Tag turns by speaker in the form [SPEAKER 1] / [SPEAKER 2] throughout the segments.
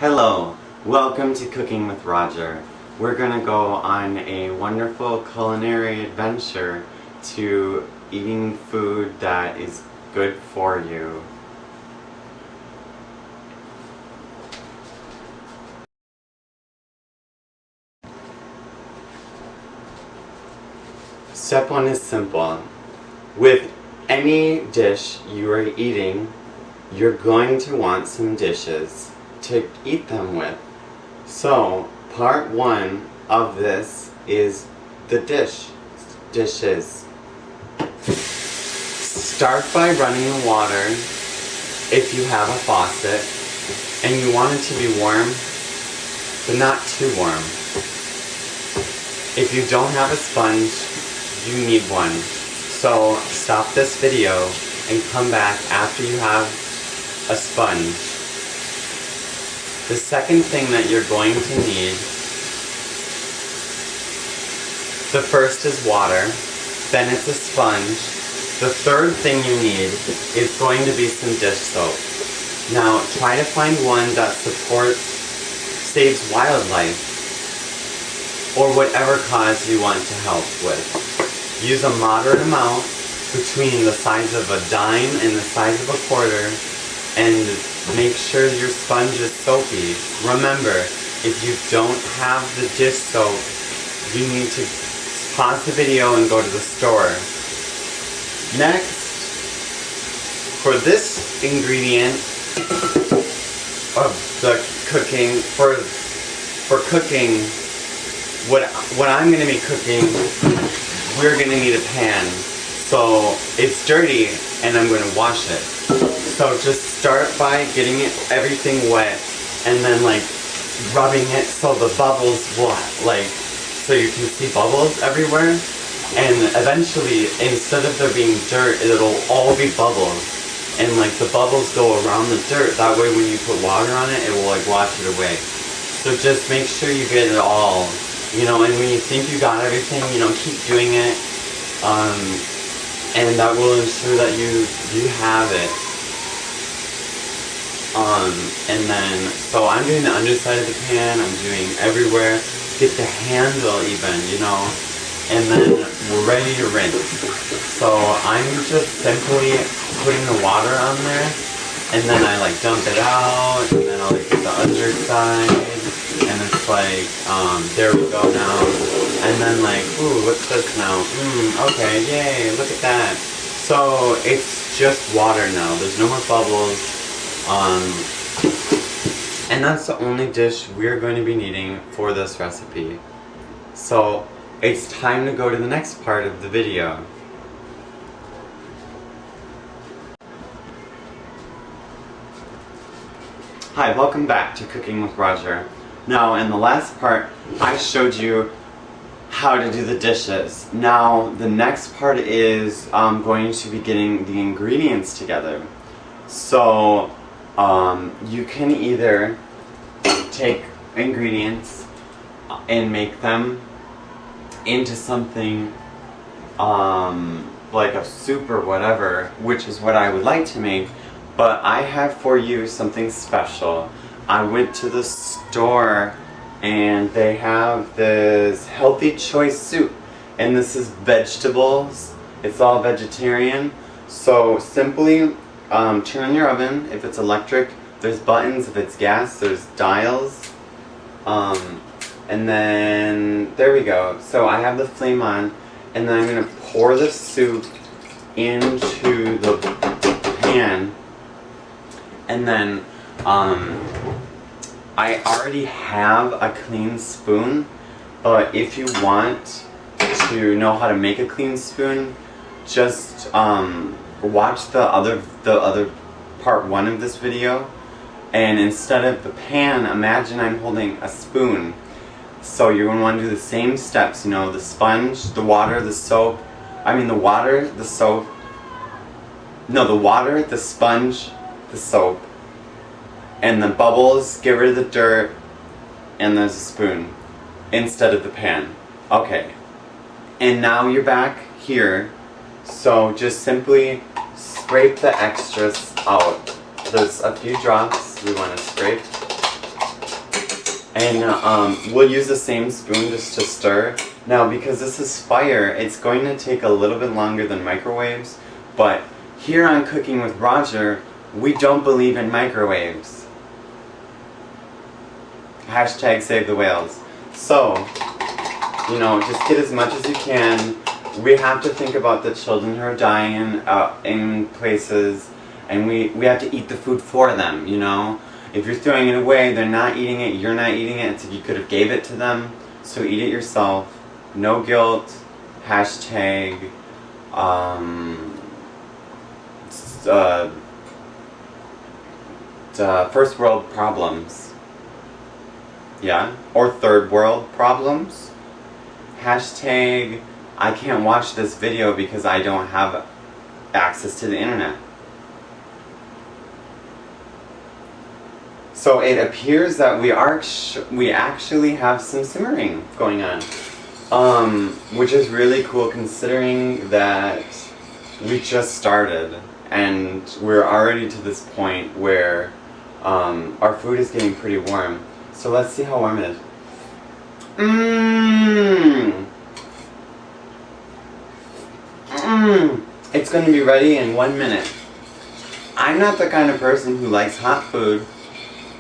[SPEAKER 1] Hello, welcome to Cooking with Roger. We're gonna go on a wonderful culinary adventure to eating food that is good for you. Step 1 is simple. With any dish you are eating, you're going to want some dishes to eat them with. So, part 1 of this is the dishes. Start by running the water if you have a faucet and you want it to be warm, but not too warm. If you don't have a sponge, you need one. So stop this video and come back after you have a sponge. The second thing that you're going to need, the first is water, then it's a sponge. The third thing you need is going to be some dish soap. Now try to find one that saves wildlife, or whatever cause you want to help with. Use a moderate amount between the size of a dime and the size of a quarter, and make sure your sponge is soapy. Remember, if you don't have the dish soap, you need to pause the video and go to the store. Next, for this ingredient of the cooking, for cooking, what I'm going to be cooking, we're going to need a pan. So it's dirty and I'm going to wash it. So just start by getting everything wet and then like rubbing it so the bubbles will so you can see bubbles everywhere. And eventually, instead of there being dirt, it'll all be bubbles. And like the bubbles go around the dirt. That way when you put water on it, it will like wash it away. So just make sure you get it all. You know, and when you think you got everything, you know, keep doing it, and that will ensure that you have it. And then, so I'm doing the underside of the pan, I'm doing everywhere, get the handle even, you know, and then we're ready to rinse. So I'm just simply putting the water on there, and then I like dump it out, and then I'll like get the underside. And it's like, there we go now. And then like, ooh, what's this now? Okay, yay, look at that. So it's just water now. There's no more bubbles. And that's the only dish we're going to be needing for this recipe. So it's time to go to the next part of the video. Hi, welcome back to Cooking with Roger. Now, in the last part, I showed you how to do the dishes. Now, the next part is going to be getting the ingredients together. So, you can either take ingredients and make them into something like a soup or whatever, which is what I would like to make, but I have for you something special. I went to the store and they have this healthy choice soup, and this is vegetables. It's all vegetarian. So simply turn on your oven. If it's electric, there's buttons. If it's gas, there's dials. And then there we go. So I have the flame on, and then I'm going to pour the soup into the pan, and then I already have a clean spoon, but if you want to know how to make a clean spoon, just watch the other part 1 of this video, and instead of the pan, imagine I'm holding a spoon. So you're going to want to do the same steps, you know, the sponge, the water, the soap, the water, the soap, no, the water, the sponge, the soap, and the bubbles, get rid of the dirt, and there's a spoon instead of the pan. Okay, and now you're back here, so just simply scrape the extras out. There's a few drops we want to scrape. And we'll use the same spoon just to stir. Now, because this is fire, it's going to take a little bit longer than microwaves, but here on Cooking with Roger, we don't believe in microwaves. Hashtag save the whales. So, you know, just get as much as you can. We have to think about the children who are dying in places, and we have to eat the food for them, you know? If you're throwing it away, they're not eating it, you're not eating it, so you could have gave it to them, so eat it yourself. No guilt. Hashtag first world problems. Yeah? Or third world problems. Hashtag I can't watch this video because I don't have access to the internet. So it appears that we actually have some simmering going on, which is really cool considering that we just started and we're already to this point where our food is getting pretty warm. So let's see how warm it is. It's going to be ready in 1 minute. I'm not the kind of person who likes hot food.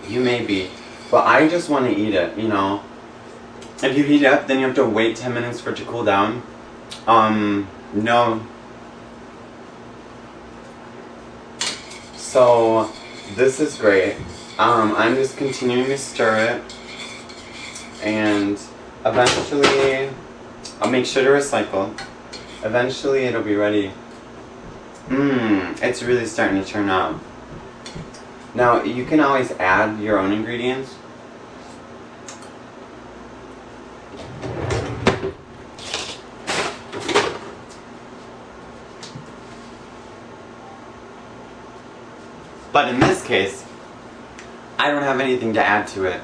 [SPEAKER 1] You may be, but I just want to eat it, you know. If you heat it up, then you have to wait 10 minutes for it to cool down. No. So, this is great. I'm just continuing to stir it, and eventually, I'll make sure to recycle. Eventually, it'll be ready. It's really starting to turn out. Now, you can always add your own ingredients. But in this case, I don't have anything to add to it.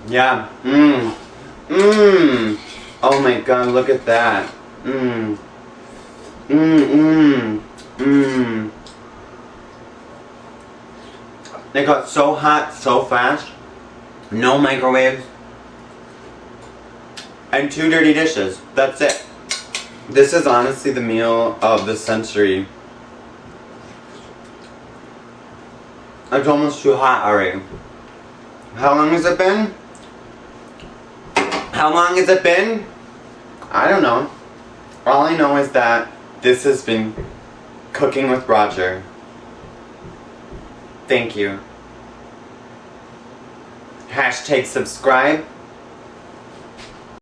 [SPEAKER 1] Yeah. Oh my god, look at that. They got so hot so fast. No microwaves. And 2 dirty dishes. That's it. This is honestly the meal of the century. It's almost too hot already. How long has it been? How long has it been? I don't know. All I know is that this has been Cooking with Roger. Thank you. Hashtag subscribe.